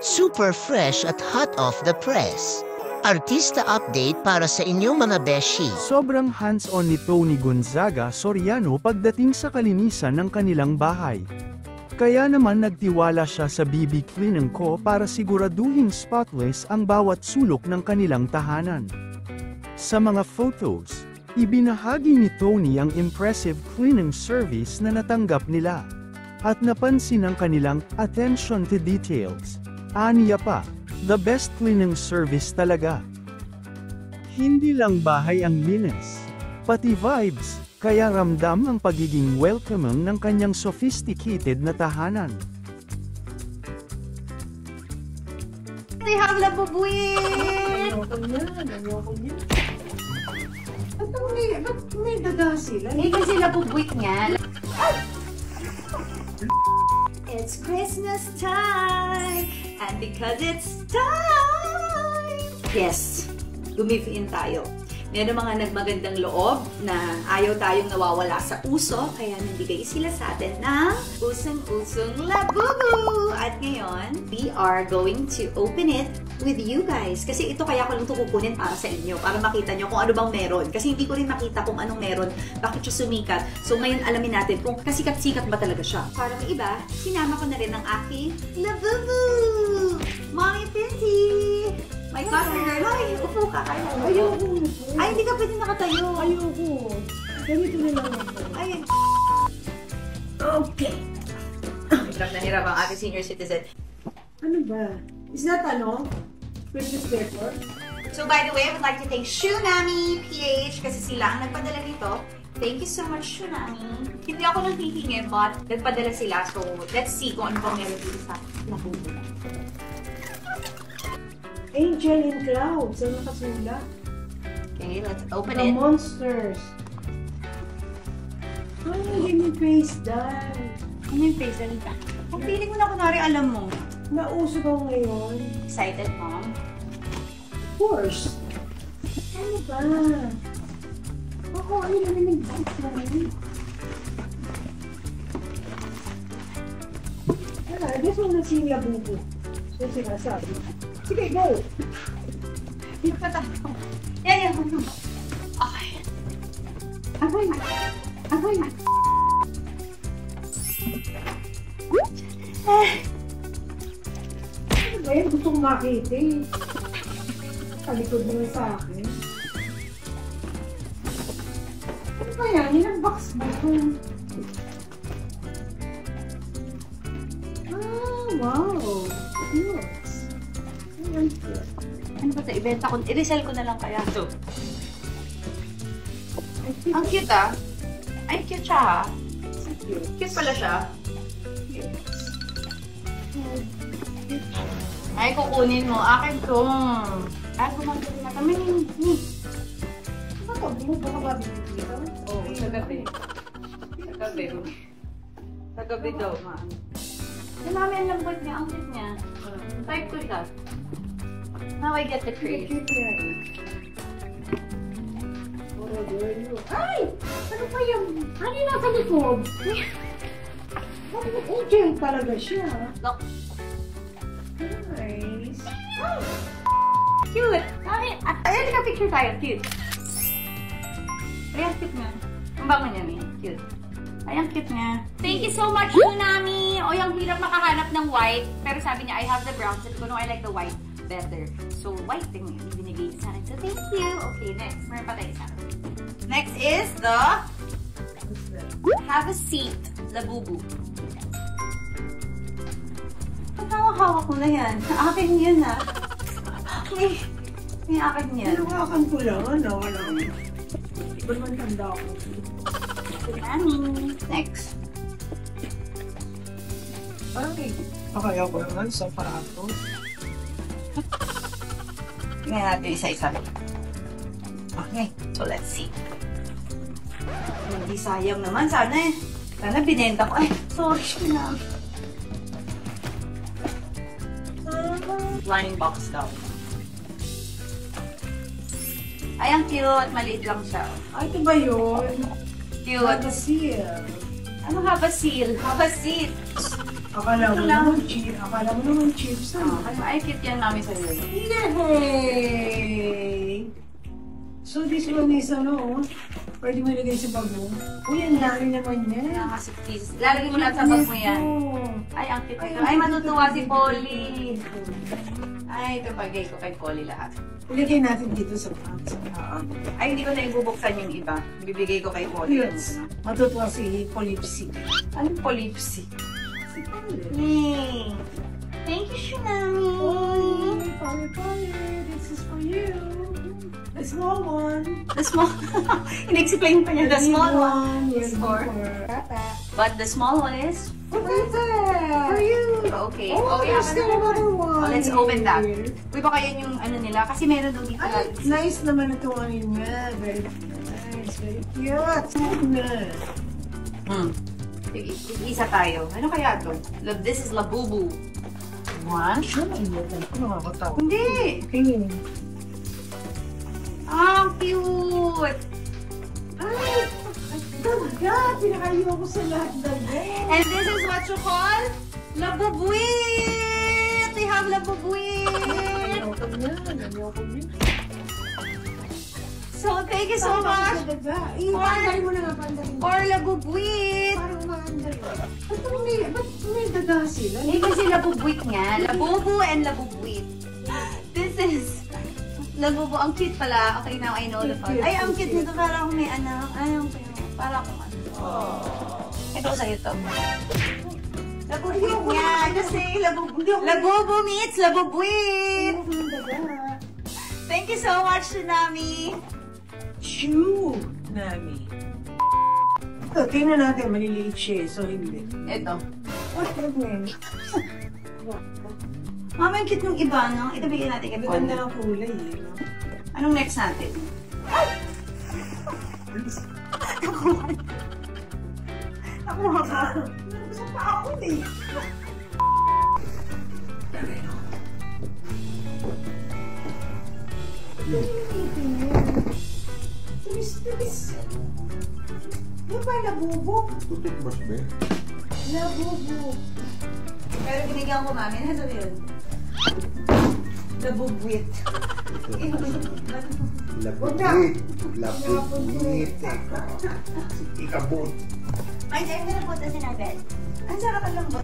Super fresh at hot off the press. Artista update para sa inyong mga beshi. Sobrang hands-on ni Tony Gonzaga Soriano pagdating sa kalinisan ng kanilang bahay. Kaya naman nagtiwala siya sa BB Clean & Co para siguraduhing spotless ang bawat sulok ng kanilang tahanan. Sa mga photos, ibinahagi ni Tony ang impressive cleaning service na natanggap nila. At napansin ang kanilang attention to details. Aniya pa, the best cleaning service talaga. Hindi lang bahay ang linis, pati vibes, kaya ramdam ang pagiging welcoming ng kanyang sophisticated na tahanan. They have labubuin! Ayoko niya. Ba't may daga sila? Eh, kasi labubuit niya. It's Christmas time! And because it's time! Yes, gumive-in tayo. Meron mga nagmagandang loob na ayaw tayong nawawala sa uso, kaya nagbigay sila sa atin ng usong-usong labubu! At ngayon, we are going to open it with you guys. Kasi ito kaya ko lang ito kukunin para sa inyo, para makita nyo kung ano bang meron. Kasi hindi ko rin makita kung anong meron, bakit siya sumikat. So ngayon alamin natin kung kasikat-sikat ba talaga siya. Para may iba, sinama ko na rin ang aking labubu! Mommy Pinty! My customer, hi! Upo ka, kaya mo. Ayoko. Ay, hindi ka pwede nakatayo. Ayoko. Ganito na lang ako. Ay, Okay. hirap na hirap ang aking senior citizen. Ano ba? Is that Christmas decor? So, by the way, I would like to thank Shunami PH kasi sila ang nagpadala nito. Thank you so much, Shunami. Hindi ako nang hihingi, but nagpadala sila. So, let's see kung ano pang meron dito sa labubu. Angel in Clouds. Ano nakasulat? Okay, let's open The it. Monsters. Ay, hindi yung face doll. Ano yung face doll ka? Kung feeling mo na kunwari alam mo. Nauso daw ngayon. Excited, Mom? Of course. Ano ba? Ako, ano naman nag-book na rin? Ah, guess mo na si Labubu. So, sinasabi. Sige, go! Hindi pa tayo. Yan. Okay. Aray! Aray! Ano ba yan? Gusto kong makita eh. Talikod mo sa akin. Ano ba yan? Ilang box ba ito? Ah, wow! Cute! Ayan cute. Ano ba ito? Ibenta ko. I-resell ko na lang kaya ito. Ang cute ah. Ay, cute siya ah. Cute. Cute pala siya. Cute. Ay, kukunin mo. Akin to. Ay, gumagawin na kami. Ni. Ano ba? Bumubo ka ba binibito? Oo, sa gabi. Sa gabi. Sa gabi daw, ma. Marami ang lambot niya. Ang cute niya. Type ko siya. Now I get the crave. Cute yan. Ay! Ano pa yung... Ano yung nasa likod? Ano yung angel talaga siya? Look. Nice. Cute! Ayan, naka-picture tayo. Cute. Ayan, cute nga. Ang bango niya, May. Cute. Ayan, cute nga. Thank you so much, Tsunami! O, yung hirap makahanap ng white. Pero sabi niya, I have the brown. Sabi ko, no, I like the white better. So, white din yung binigay sa akin. So, thank you! Okay, next. Meron pa tayo isa. Next is the Have a Seat Labubu. Ba't hawak mo na yan? Akin yan ah. May akin yan. Nawakan ko lang, ano? Wala. Hindi ko naman tanda ako. Tsunami. Next. Ay, akaya ko naman sa parato. Tingnan natin isa-isa. Okay, so let's see. Hindi sayang naman. Sana binenta ko. Ay, sorry na. Blind box daw. Ay, ang cute. Maliit lang siya. Ay, ito ba yun? Cute. Seal. Ano have a seal? Have a seat. Akala mo naman chips. Akala mo naman chips. Ay, cute yan namin sa'yo. Yay! So this one is ano, pwede mo ilagay sa bag mo. Uy, ang dami naman yan. Kaya nga si please. Lalagay mo lang sa bag mo yan. Ay, ang cute nito. Ay, matutuwa si Polly. Ay, ito pagay ko kay Polly lahat. Ilagay natin dito sa bag. Ay, hindi ko na ibubuksan yung iba. Bibigay ko kay Polly. Yes. Matutuwa si Polipsy. Anong Polipsy? Si Polly. Yay! Thank you, Shinami! Polly, this is for you. The small one. The small... In-explain pa niya. The small one is is for... Tata. But the small one is... For Tata. For you. Okay. Oh, there's still another one. Oh, let's open that. here. Uy, baka yan yung ano nila. Kasi meron doon dito Ay, lang. nice naman itong ano niya. Very nice. Very cute. Nice. Isa tayo. Ano kaya to? This is Labubu. One. Hindi! Okay. Ah, cute! Ay, talaga. Pinakayo ko sa lahat ng And this is what you call Labubuit! We have Labubuit! Ayoko niya. Ayoko niya. So, thank you so much Ipaandali mo na nga. Paandali mo. for Labubuit! Parang umaandali. Ba't may daga sila? Hindi kasi Labubuit nga. Labubu and Labubuit. This is Labubu. Ang cute pala. Okay, now I know the fun. Ay, ang cute nito. Para akong may anak. Ay, ang cute. Para akong ano. Ito sa'yo to. Labubuit nga. Kasi Labubu meets Labubuit. Thank you so much, Tsunami. Chew! Nami. Ito, tingnan natin. Maliliit siya. So, hindi. Ito. What problem? Mama, ang cute ng iba, no? Ito bigyan natin kay Paul. Maganda ang kulay, eh. No? Anong next natin? Ako ka. Gusto pa ako, eh. Tulis. Yung ba labubo? Tutok mas ba? Labubo. Pero binigyan ko mami, ano sabi yun? Labubuit. Labubit. Labubit. Ikabot. Ay, I'm gonna put this in our bed. Ang sarap ang lambot.